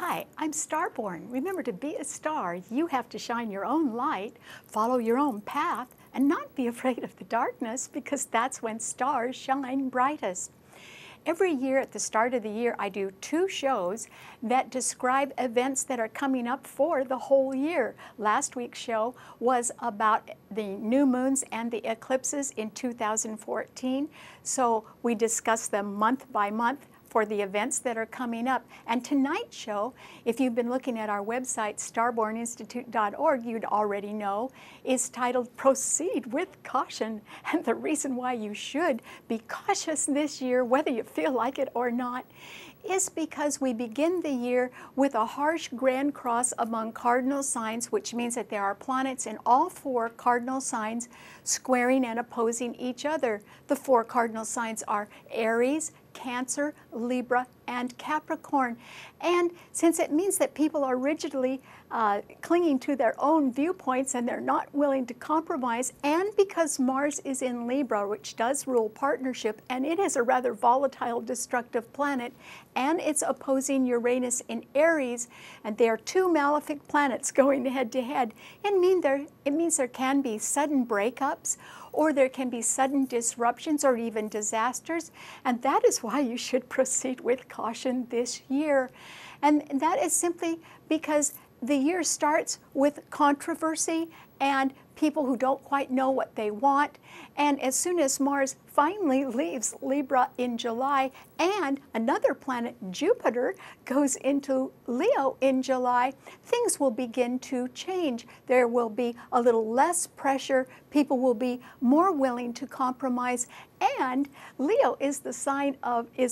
Hi, I'm Starborn. Remember, to be a star, you have to shine your own light, follow your own path, and not be afraid of the darkness, because that's when stars shine brightest. Every year at the start of the year, I do 2 shows that describe events that are coming up for the whole year. Last week's show was about the new moons and the eclipses in 2014. So we discussed them month by month for the events that are coming up. And tonight's show, if you've been looking at our website, starborninstitute.org, you'd already know, is titled Proceed with Caution. And the reason why you should be cautious this year, whether you feel like it or not, is because we begin the year with a harsh grand cross among cardinal signs, which means that there are planets in all 4 cardinal signs squaring and opposing each other. The 4 cardinal signs are Aries, Cancer, Libra, and Capricorn. And since it means that people are rigidly clinging to their own viewpoints and they're not willing to compromise, and because Mars is in Libra, which does rule partnership, and it is a rather volatile, destructive planet, and it's opposing Uranus in Aries, and they are 2 malefic planets going head to head, it means there can be sudden breakups, or there can be sudden disruptions or even disasters, and that is why you should proceed with caution this year. And that is simply because the year starts with controversy and people who don't quite know what they want, and as soon as Mars finally leaves Libra in July and another planet, Jupiter, goes into Leo in July, things will begin to change. There will be a little less pressure, people will be more willing to compromise, and Leo is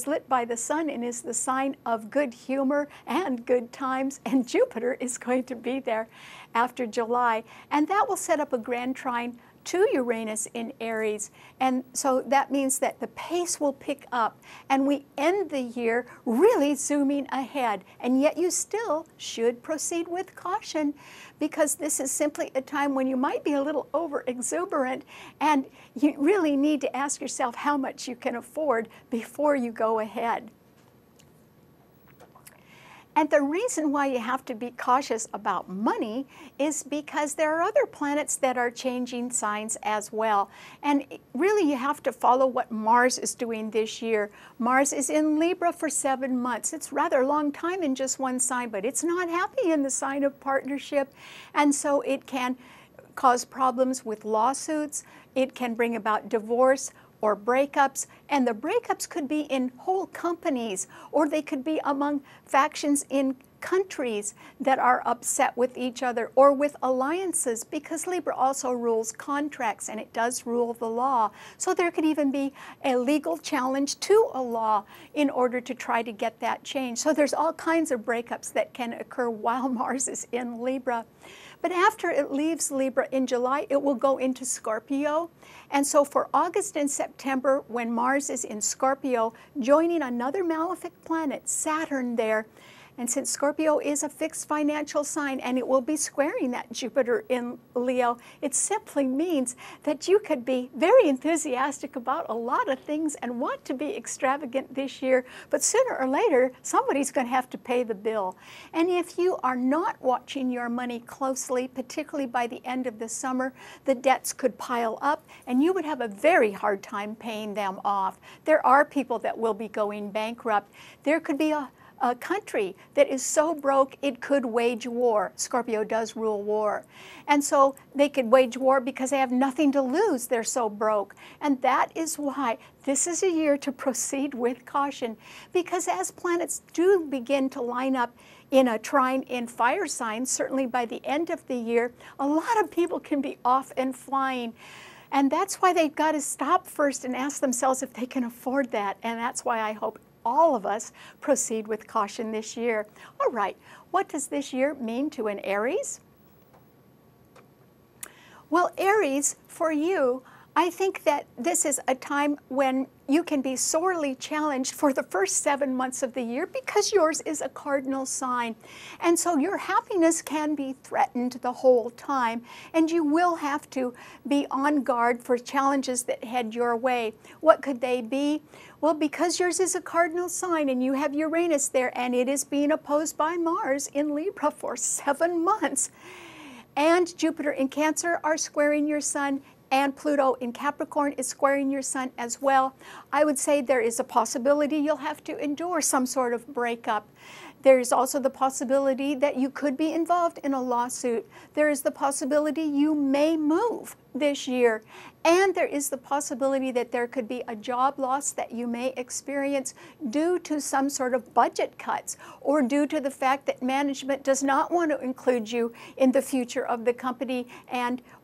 lit by the sun and is the sign of good humor and good times, and Jupiter is going to be there after July, and that will set up a grand trine to Uranus in Aries, and so that means that the pace will pick up, and we end the year really zooming ahead, and yet you still should proceed with caution, because this is simply a time when you might be a little over exuberant, and you really need to ask yourself how much you can afford before you go ahead. And the reason why you have to be cautious about money is because there are other planets that are changing signs as well. And really you have to follow what Mars is doing this year. Mars is in Libra for 7 months. It's rather a long time in just one sign, but it's not happy in the sign of partnership. And so it can cause problems with lawsuits. It can bring about divorce or breakups, and the breakups could be in whole companies, or they could be among factions in countries that are upset with each other, or with alliances, because Libra also rules contracts and it does rule the law. So there could even be a legal challenge to a law in order to try to get that changed. So there's all kinds of breakups that can occur while Mars is in Libra. But after it leaves Libra in July, it will go into Scorpio. And so for August and September, when Mars is in Scorpio, joining another malefic planet, Saturn there, and since Scorpio is a fixed financial sign and it will be squaring that Jupiter in Leo, it simply means that you could be very enthusiastic about a lot of things and want to be extravagant this year, but sooner or later, somebody's going to have to pay the bill. And if you are not watching your money closely, particularly by the end of the summer, the debts could pile up and you would have a very hard time paying them off. There are people that will be going bankrupt. There could be a country that is so broke it could wage war. Scorpio does rule war. And so they could wage war because they have nothing to lose. They're so broke. And that is why this is a year to proceed with caution, because as planets do begin to line up in a trine in fire signs, certainly by the end of the year, a lot of people can be off and flying. And that's why they've got to stop first and ask themselves if they can afford that. And that's why I hope all of us proceed with caution this year. All right, what does this year mean to an Aries? Well, Aries, for you, I think that this is a time when you can be sorely challenged for the first 7 months of the year because yours is a cardinal sign. And so your happiness can be threatened the whole time, and you will have to be on guard for challenges that head your way. What could they be? Well, because yours is a cardinal sign and you have Uranus there and it is being opposed by Mars in Libra for 7 months, and Jupiter in Cancer are squaring your Sun, and Pluto in Capricorn is squaring your Sun as well, I would say there is a possibility you'll have to endure some sort of breakup. There's also the possibility that you could be involved in a lawsuit. There is the possibility you may move this year. And there is the possibility that there could be a job loss that you may experience due to some sort of budget cuts or due to the fact that management does not want to include you in the future of the company,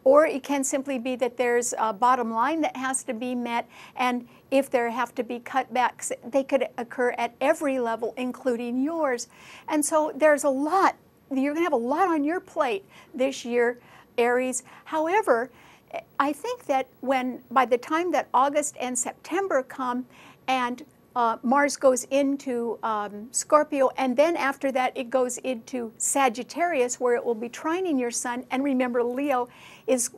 or it can simply be that there's a bottom line that has to be met, and if there have to be cutbacks, they could occur at every level, including yours. And so there's a lot, you're going to have a lot on your plate this year, Aries. However, I think that by the time that August and September come and Mars goes into Scorpio, and then after that it goes into Sagittarius where it will be trining your Sun, and remember Leo is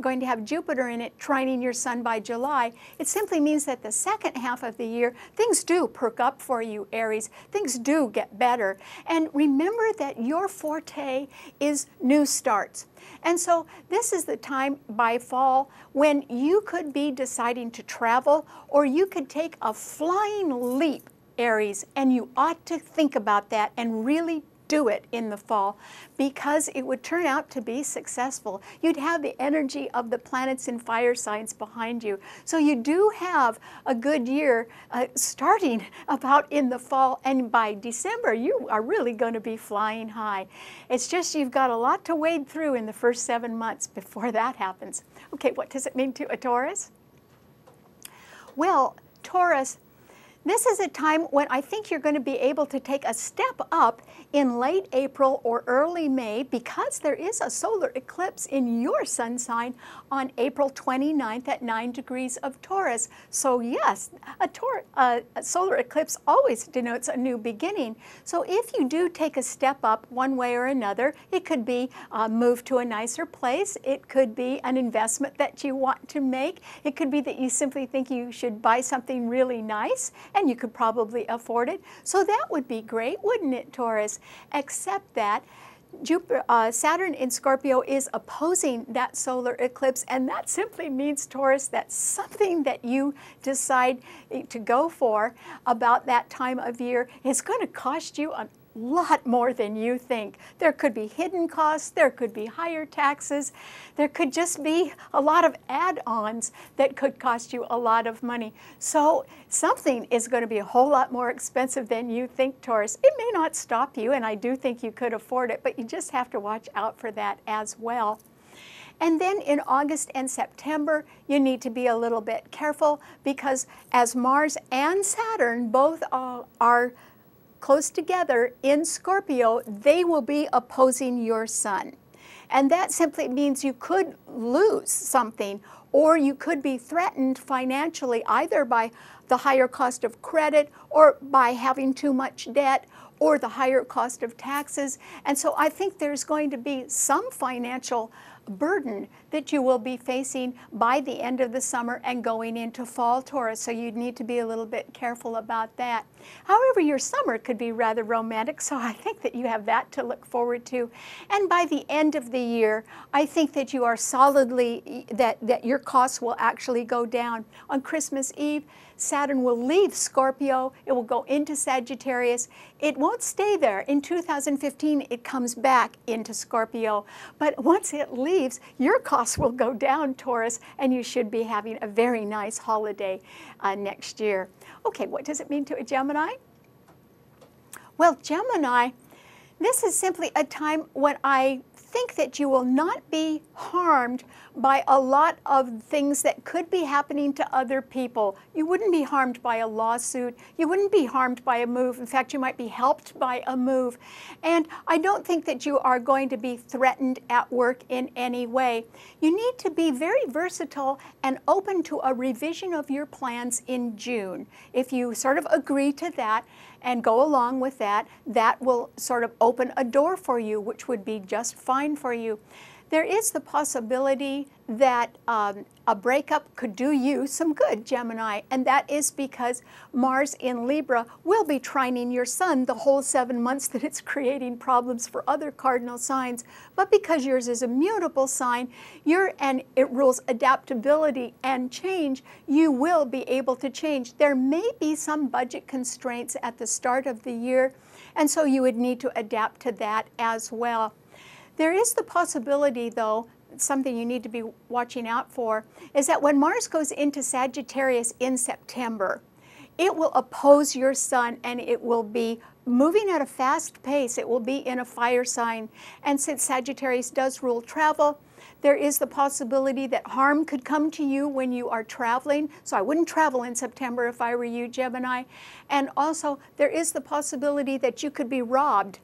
going to have Jupiter in it trining your Sun by July, it simply means that the second half of the year, things do perk up for you, Aries. Things do get better. And remember that your forte is new starts. And so this is the time by fall when you could be deciding to travel, or you could take a flying leap, Aries, and you ought to think about that and really do it in the fall, because it would turn out to be successful. You'd have the energy of the planets in fire signs behind you. So you do have a good year starting about in the fall, and by December you are really going to be flying high. It's just you've got a lot to wade through in the first 7 months before that happens. Okay, what does it mean to a Taurus? Well, Taurus, this is a time when I think you're going to be able to take a step up in late April or early May, because there is a solar eclipse in your sun sign on April 29th at 9 degrees of Taurus. So yes, a solar eclipse always denotes a new beginning. So if you do take a step up one way or another, it could be move to a nicer place. It could be an investment that you want to make. It could be that you simply think you should buy something really nice, and you could probably afford it. So that would be great, wouldn't it, Taurus? Except that Saturn in Scorpio is opposing that solar eclipse, and that simply means, Taurus, that something that you decide to go for about that time of year is going to cost you a lot more than you think. There could be hidden costs, there could be higher taxes, there could just be a lot of add-ons that could cost you a lot of money. So something is going to be a whole lot more expensive than you think, Taurus. It may not stop you, and I do think you could afford it, but you just have to watch out for that as well. And then in August and September, you need to be a little bit careful, because as Mars and Saturn both are close together in Scorpio, they will be opposing your Sun. And that simply means you could lose something, or you could be threatened financially, either by the higher cost of credit, or by having too much debt, or the higher cost of taxes. And so I think there's going to be some financial burden that you will be facing by the end of the summer and going into fall, Taurus. So you need to be a little bit careful about that. However, your summer could be rather romantic, so I think that you have that to look forward to. And by the end of the year, I think that you are solidly, that your costs will actually go down. On Christmas Eve, Saturn will leave Scorpio, it will go into Sagittarius. It won't stay there. In 2015, it comes back into Scorpio. But once it leaves, your costs will go down, Taurus, and you should be having a very nice holiday next year. Okay, what does it mean to a Gemini? Well, Gemini, this is simply a time when I think that you will not be harmed by a lot of things that could be happening to other people. You wouldn't be harmed by a lawsuit. You wouldn't be harmed by a move. In fact, you might be helped by a move. And I don't think that you are going to be threatened at work in any way. You need to be very versatile and open to a revision of your plans in June. If you sort of agree to that and go along with that, that will sort of open a door for you, which would be just fine for you. There is the possibility that a breakup could do you some good, Gemini, and that is because Mars in Libra will be trining your Sun the whole 7 months that it's creating problems for other cardinal signs. But because yours is a mutable sign, and it rules adaptability and change, you will be able to change. There may be some budget constraints at the start of the year, and so you would need to adapt to that as well. There is the possibility, though, something you need to be watching out for, is that when Mars goes into Sagittarius in September, it will oppose your Sun and it will be moving at a fast pace. It will be in a fire sign. And since Sagittarius does rule travel, there is the possibility that harm could come to you when you are traveling. So I wouldn't travel in September if I were you, Gemini. And also, there is the possibility that you could be robbed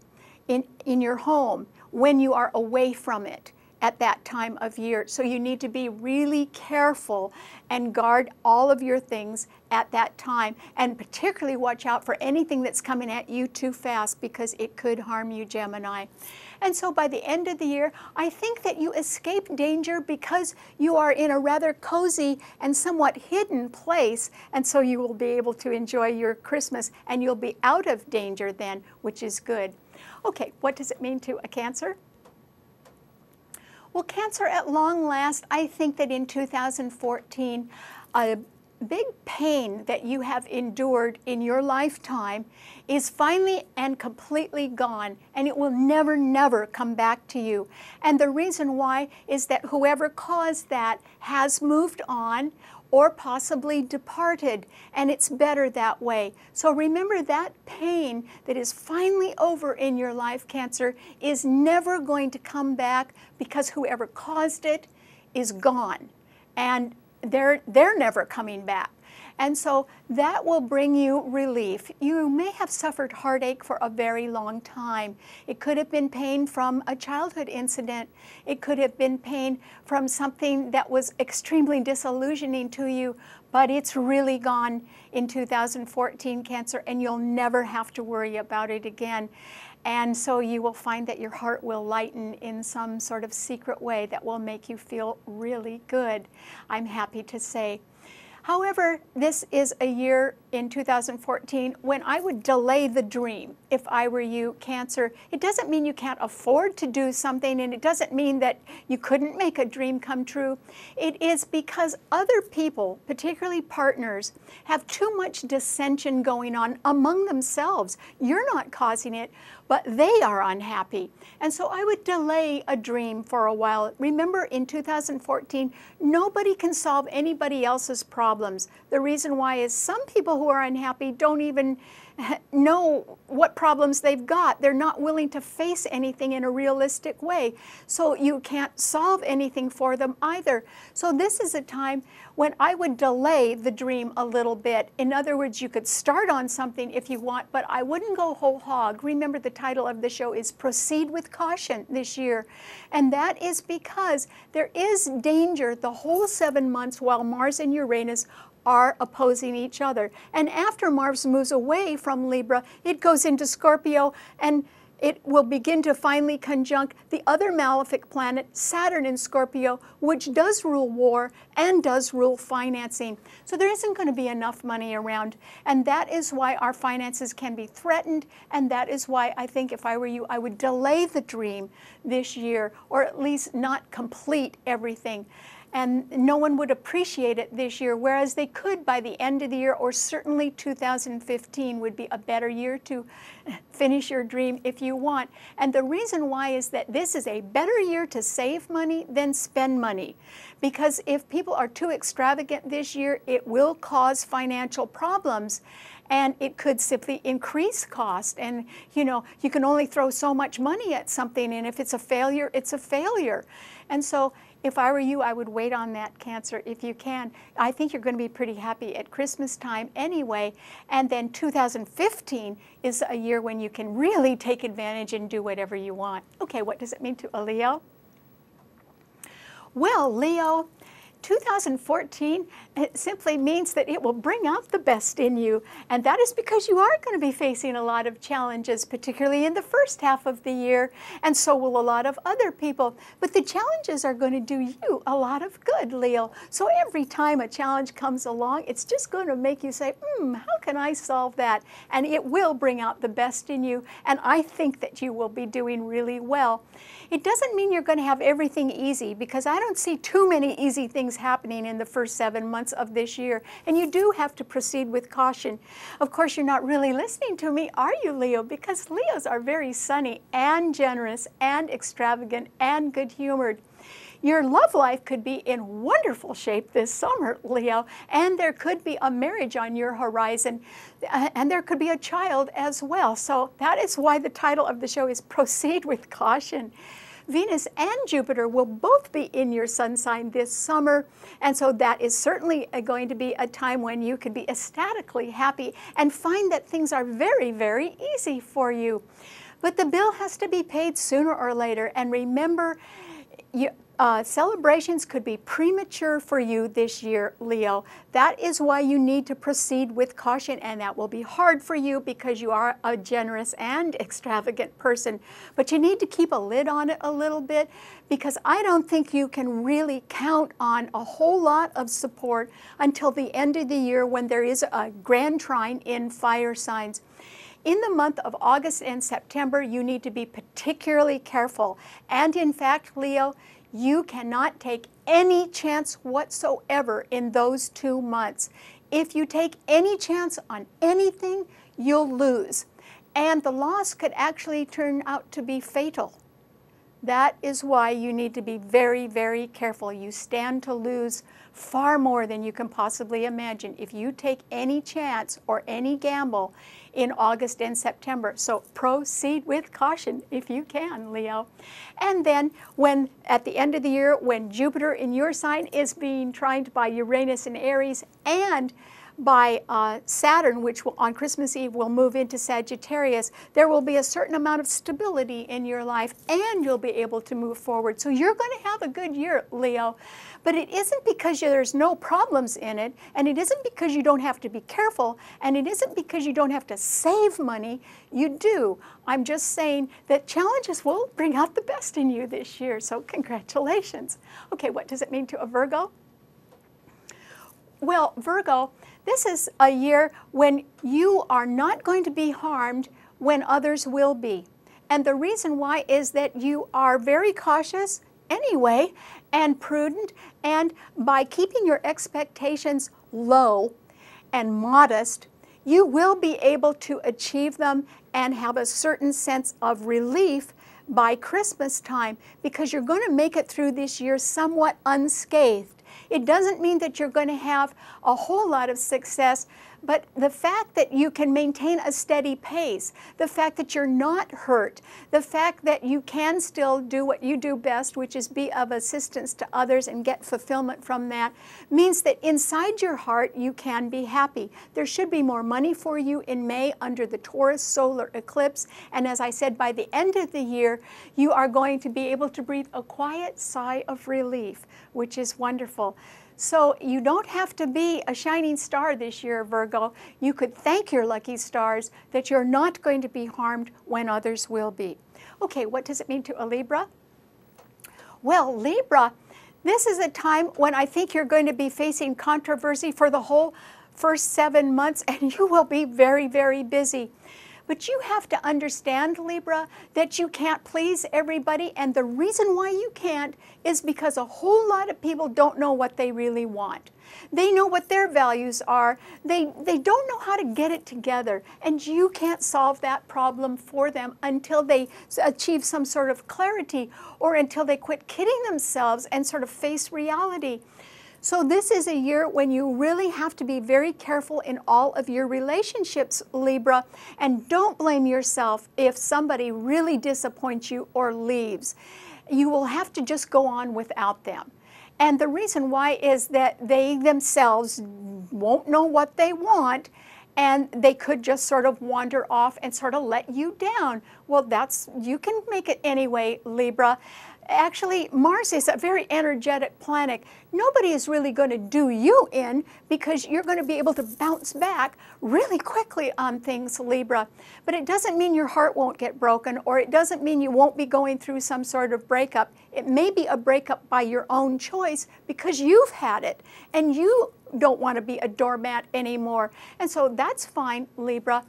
in your home when you are away from it at that time of year. So you need to be really careful and guard all of your things at that time, and particularly watch out for anything that's coming at you too fast, because it could harm you, Gemini. And so by the end of the year, I think that you escape danger because you are in a rather cozy and somewhat hidden place, and so you will be able to enjoy your Christmas, and you'll be out of danger then, which is good. Okay, what does it mean to a Cancer? Well, Cancer, at long last, I think that in 2014, a big pain that you have endured in your lifetime is finally and completely gone, and it will never, never come back to you. And the reason why is that whoever caused that has moved on or possibly departed, and it's better that way. So remember, that pain that is finally over in your life, Cancer, is never going to come back, because whoever caused it is gone, and they're never coming back. And so that will bring you relief. You may have suffered heartache for a very long time. It could have been pain from a childhood incident. It could have been pain from something that was extremely disillusioning to you, but it's really gone in 2014, Cancer, and you'll never have to worry about it again. And so you will find that your heart will lighten in some sort of secret way that will make you feel really good, I'm happy to say. However, this is a year in 2014 when I would delay the dream if I were you, Cancer. It doesn't mean you can't afford to do something, and it doesn't mean that you couldn't make a dream come true. It is because other people, particularly partners, have too much dissension going on among themselves. You're not causing it, but they are unhappy. And so I would delay a dream for a while. Remember, in 2014, nobody can solve anybody else's problems. The reason why is some people who are unhappy don't even know what problems they've got. They're not willing to face anything in a realistic way. So you can't solve anything for them either. So this is a time when I would delay the dream a little bit. In other words, you could start on something if you want, but I wouldn't go whole hog. Remember, the title of the show is Proceed with Caution this year. And that is because there is danger the whole 7 months while Mars and Uranus are opposing each other. And after Mars moves away from Libra, it goes into Scorpio, and it will begin to finally conjunct the other malefic planet, Saturn in Scorpio, which does rule war and does rule financing. So there isn't going to be enough money around, and that is why our finances can be threatened, and that is why I think if I were you, I would delay the dream this year, or at least not complete everything. And no one would appreciate it this year, whereas they could by the end of the year, or certainly 2015 would be a better year to finish your dream if you want. And the reason why is that this is a better year to save money than spend money. Because if people are too extravagant this year, it will cause financial problems. and it could simply increase cost. And you know, you can only throw so much money at something, and if it's a failure, it's a failure. And so if I were you, I would wait on that, Cancer, if you can. I think you're going to be pretty happy at Christmas time anyway. And then 2015 is a year when you can really take advantage and do whatever you want. Okay, what does it mean to a Leo? Well, Leo, 2014, it simply means that it will bring out the best in you. And that is because you are going to be facing a lot of challenges, particularly in the first half of the year. And so will a lot of other people. But the challenges are going to do you a lot of good, Leo. So every time a challenge comes along, it's just going to make you say, how can I solve that? And it will bring out the best in you. And I think that you will be doing really well. It doesn't mean you're going to have everything easy, because I don't see too many easy things happening in the first 7 months of this year, and you do have to proceed with caution. Of course, you're not really listening to me, are you, Leo? Because Leos are very sunny and generous and extravagant and good-humored. Your love life could be in wonderful shape this summer, Leo, and there could be a marriage on your horizon, and there could be a child as well. So that is why the title of the show is Proceed with Caution. Venus and Jupiter will both be in your sun sign this summer, and so that is certainly going to be a time when you can be ecstatically happy and find that things are very, very easy for you. But the bill has to be paid sooner or later, and remember, celebrations could be premature for you this year, Leo. That is why you need to proceed with caution, and that will be hard for you because you are a generous and extravagant person. But you need to keep a lid on it a little bit, because I don't think you can really count on a whole lot of support until the end of the year, when there is a grand trine in fire signs. In the month of August and September, you need to be particularly careful. And in fact, Leo, you cannot take any chance whatsoever in those 2 months. If you take any chance on anything, you'll lose. And the loss could actually turn out to be fatal. That is why you need to be very, very careful. You stand to lose far more than you can possibly imagine if you take any chance or any gamble in August and September. So proceed with caution if you can, Leo. And then when at the end of the year, when Jupiter in your sign is being trined by Uranus in Aries, and by Saturn, which will, on Christmas Eve will move into Sagittarius, there will be a certain amount of stability in your life, and you'll be able to move forward. So you're going to have a good year, Leo. But it isn't because there's no problems in it, and it isn't because you don't have to be careful, and it isn't because you don't have to save money. You do. I'm just saying that challenges will bring out the best in you this year, so congratulations. Okay, what does it mean to a Virgo? Well, Virgo, this is a year when you are not going to be harmed when others will be. And the reason why is that you are very cautious anyway and prudent, and by keeping your expectations low and modest, you will be able to achieve them and have a certain sense of relief by Christmas time, because you're going to make it through this year somewhat unscathed. It doesn't mean that you're going to have a whole lot of success, but the fact that you can maintain a steady pace, the fact that you're not hurt, the fact that you can still do what you do best, which is be of assistance to others and get fulfillment from that, means that inside your heart you can be happy. There should be more money for you in May under the Taurus solar eclipse, and as I said, by the end of the year, you are going to be able to breathe a quiet sigh of relief, which is wonderful. So you don't have to be a shining star this year, Virgo. You could thank your lucky stars that you're not going to be harmed when others will be. Okay, what does it mean to a Libra? Well, Libra, this is a time when I think you're going to be facing controversy for the whole first 7 months, and you will be very, very busy. But you have to understand, Libra, that you can't please everybody, and the reason why you can't is because a whole lot of people don't know what they really want. They know what their values are. They don't know how to get it together, and you can't solve that problem for them until they achieve some sort of clarity, or until they quit kidding themselves and sort of face reality. So this is a year when you really have to be very careful in all of your relationships, Libra, and don't blame yourself if somebody really disappoints you or leaves. You will have to just go on without them. And the reason why is that they themselves won't know what they want, and they could just sort of wander off and sort of let you down. Well, you can make it anyway, Libra. Actually, Mars is a very energetic planet. Nobody is really going to do you in because you're going to be able to bounce back really quickly on things, Libra. But it doesn't mean your heart won't get broken, or it doesn't mean you won't be going through some sort of breakup. It may be a breakup by your own choice because you've had it and you don't want to be a doormat anymore. And so that's fine, Libra.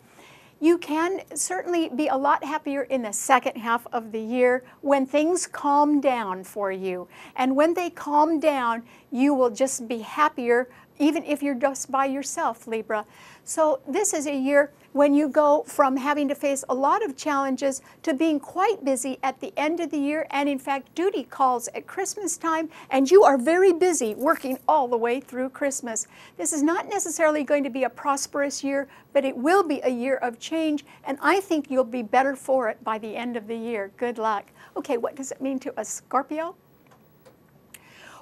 You can certainly be a lot happier in the second half of the year when things calm down for you. And when they calm down, you will just be happier, even if you're just by yourself, Libra. So this is a year when you go from having to face a lot of challenges to being quite busy at the end of the year, and in fact duty calls at Christmas time, and you are very busy working all the way through Christmas. This is not necessarily going to be a prosperous year, but it will be a year of change, and I think you'll be better for it by the end of the year. Good luck. Okay, what does it mean to a Scorpio?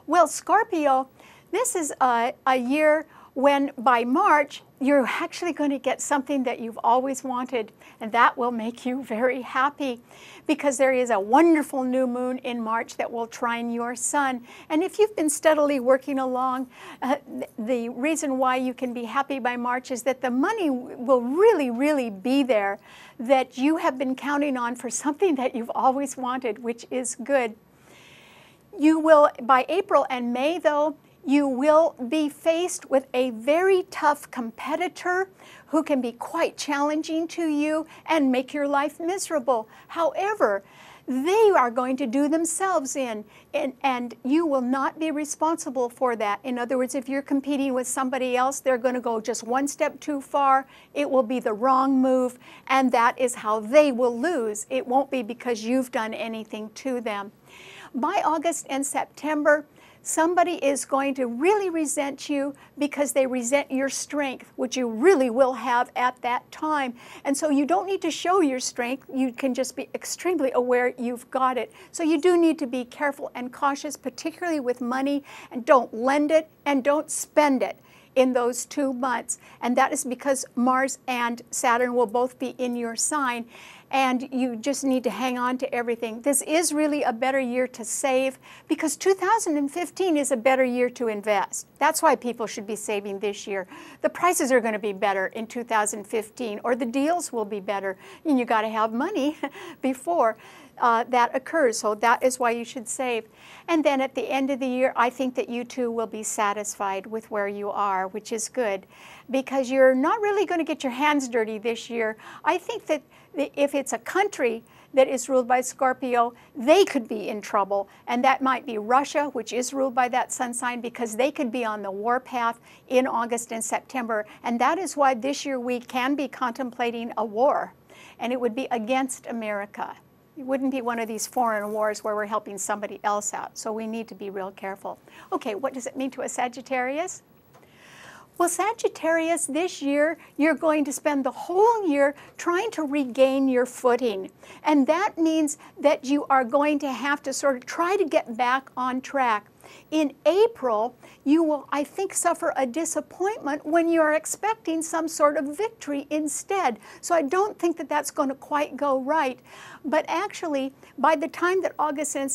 Well, Scorpio, this is a year when by March, you're actually going to get something that you've always wanted, and that will make you very happy because there is a wonderful new moon in March that will trine your sun. And if you've been steadily working along, the reason why you can be happy by March is that the money will really, really be there that you have been counting on for something that you've always wanted, which is good. You will, by April and May though, you will be faced with a very tough competitor who can be quite challenging to you and make your life miserable. However, they are going to do themselves in, and you will not be responsible for that. In other words, if you're competing with somebody else, they're going to go just one step too far. It will be the wrong move, and that is how they will lose. It won't be because you've done anything to them. By August and September, somebody is going to really resent you because they resent your strength, which you really will have at that time. And so you don't need to show your strength. You can just be extremely aware you've got it. So you do need to be careful and cautious, particularly with money, and don't lend it and don't spend it in those 2 months. And that is because Mars and Saturn will both be in your sign. And you just need to hang on to everything. This is really a better year to save because 2015 is a better year to invest. That's why people should be saving this year. The prices are going to be better in 2015, or the deals will be better. And you got to have money before that occurs. So that is why you should save. And then at the end of the year, I think that you too will be satisfied with where you are, which is good because you're not really going to get your hands dirty this year. I think that if it's a country that is ruled by Scorpio, they could be in trouble. And that might be Russia, which is ruled by that sun sign, because they could be on the warpath in August and September. And that is why this year we can be contemplating a war. And it would be against America. It wouldn't be one of these foreign wars where we're helping somebody else out. So we need to be real careful. Okay, what does it mean to a Sagittarius? Well, Sagittarius, this year, you're going to spend the whole year trying to regain your footing. And that means that you are going to have to sort of try to get back on track. In April, you will, I think, suffer a disappointment when you are expecting some sort of victory instead. So I don't think that that's going to quite go right. But actually, by the time that August and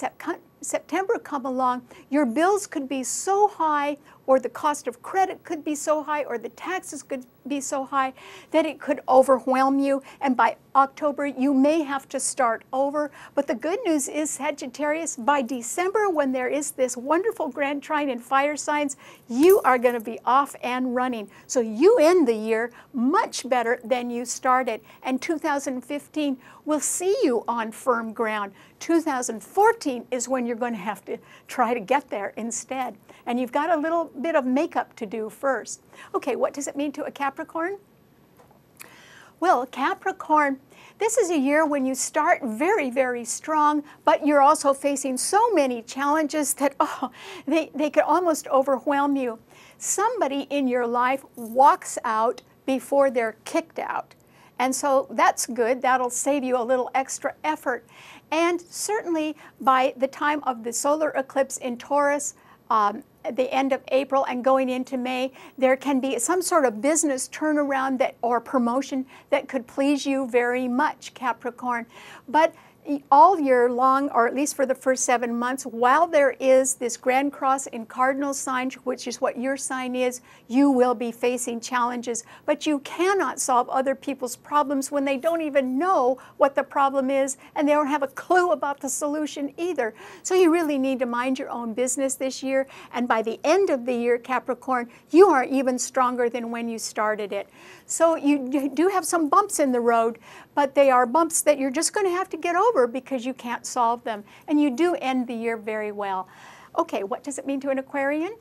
September come along, your bills could be so high, or the cost of credit could be so high, or the taxes could be so high that it could overwhelm you. And by October, you may have to start over. But the good news is, Sagittarius, by December, when there is this wonderful grand trine in fire signs, you are going to be off and running. So you end the year much better than you started. And 2015 will see you on firm ground. 2014 is when you're going to have to try to get there instead. And you've got a little bit of makeup to do first. Okay, what does it mean to a Capricorn? Well, Capricorn, This is a year when you start very, very strong, but you're also facing so many challenges that they could almost overwhelm you. Somebody in your life walks out before they're kicked out. And so that's good. That'll save you a little extra effort. And certainly by the time of the solar eclipse in Taurus, at the end of April and going into May, there can be some sort of business turnaround or promotion that could please you very much, Capricorn. But all year long, or at least for the first 7 months, while there is this Grand Cross in cardinal sign, which is what your sign is, you will be facing challenges. But you cannot solve other people's problems when they don't even know what the problem is, and they don't have a clue about the solution either. So you really need to mind your own business this year, and by the end of the year, Capricorn, you are even stronger than when you started it. So you do have some bumps in the road, but they are bumps that you're just going to have to get over because you can't solve them. And you do end the year very well. Okay, what does it mean to an Aquarian?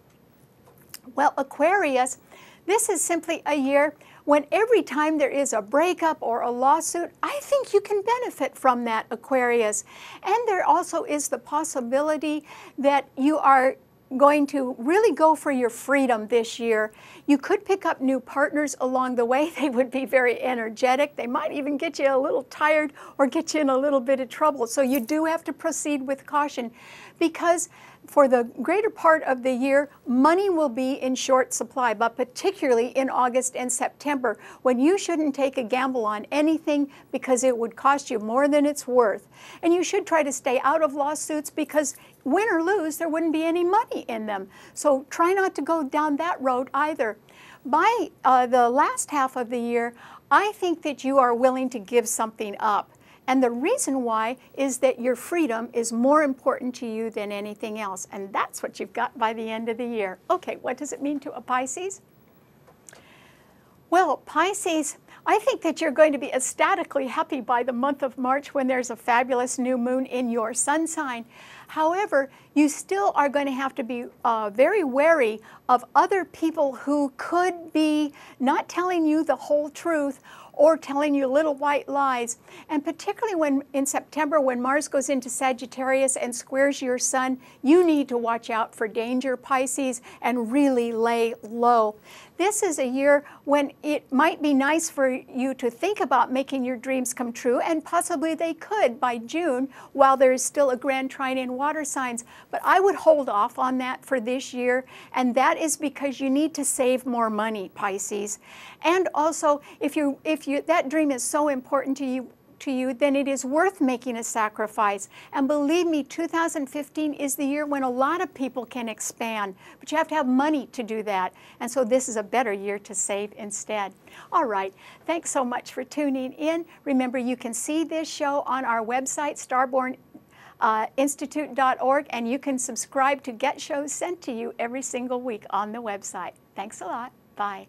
Well, Aquarius, this is simply a year when every time there is a breakup or a lawsuit, I think you can benefit from that, Aquarius. And there also is the possibility that you are going to really go for your freedom this year. You could pick up new partners along the way. They would be very energetic. They might even get you a little tired or get you in a little bit of trouble. So you do have to proceed with caution, because for the greater part of the year, money will be in short supply, but particularly in August and September, when you shouldn't take a gamble on anything because it would cost you more than it's worth. And you should try to stay out of lawsuits, because win or lose, there wouldn't be any money in them. So try not to go down that road either. By the last half of the year, I think that you are willing to give something up. And the reason why is that your freedom is more important to you than anything else. And that's what you've got by the end of the year. Okay, what does it mean to a Pisces? Well, Pisces, I think that you're going to be ecstatically happy by the month of March when there's a fabulous new moon in your sun sign. However, you still are going to have to be very wary of other people who could be not telling you the whole truth or telling you little white lies. And particularly when in September, when Mars goes into Sagittarius and squares your sun, you need to watch out for danger, Pisces, and really lay low. This is a year when it might be nice for you to think about making your dreams come true, and possibly they could by June while there is still a grand trine in water signs. But I would hold off on that for this year, and that is because you need to save more money, Pisces. And also, if that dream is so important to you, then it is worth making a sacrifice. And believe me, 2015 is the year when a lot of people can expand, but you have to have money to do that. And so this is a better year to save instead. All right, thanks so much for tuning in. Remember, you can see this show on our website, starborninstitute.org, and you can subscribe to get shows sent to you every single week on the website. Thanks a lot. Bye.